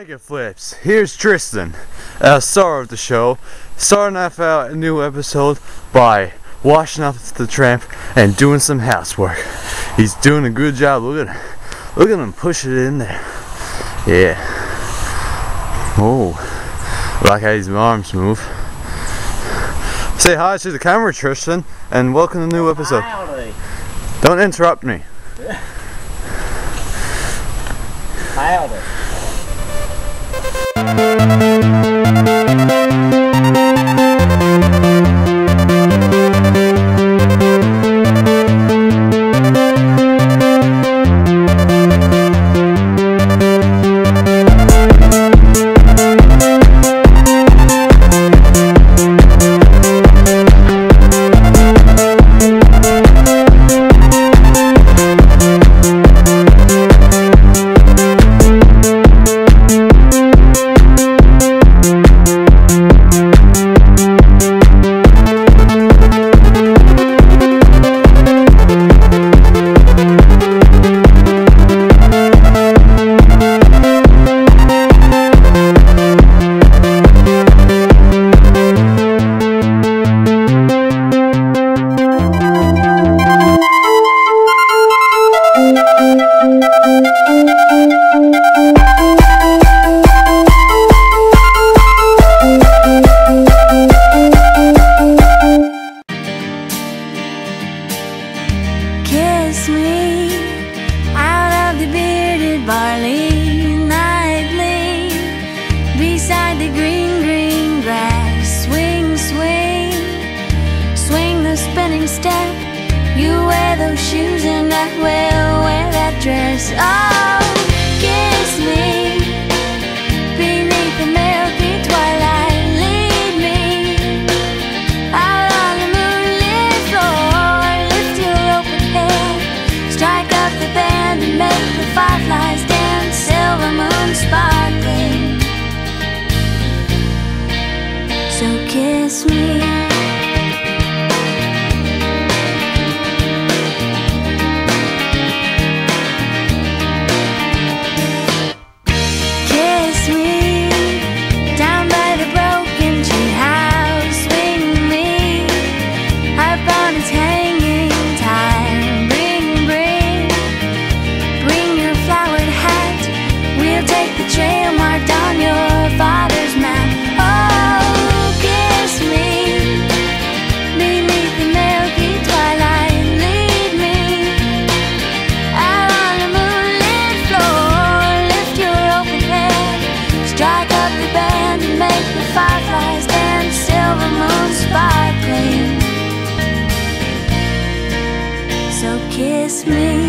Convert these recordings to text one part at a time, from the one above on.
Mega Flips. Here's Tristan, star of the show, starting off a new episode by washing off the tramp and doing some housework. He's doing a good job. Look at him push it in there. Yeah. Oh, I like how his arms move. Say hi to the camera, Tristan, and welcome to the new episode. Howdy. Don't interrupt me. Howdy. Kiss me out of the bearded barley nightly, beside the green, green grass. Swing, swing, swing the spinning step. You wear those shoes and I will wear that dress. Oh, kiss me beneath the milky twilight. Lead me out on the moonlit floor. Lift your open head, strike up the band and make the fireflies dance. Silver moon sparkling, so kiss me. Kiss me.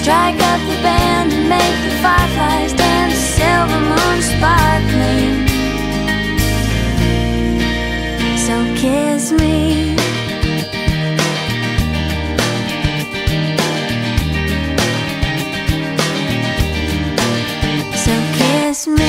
Strike up the band and make the fireflies dance. Silver moon sparkling, so kiss me. So kiss me.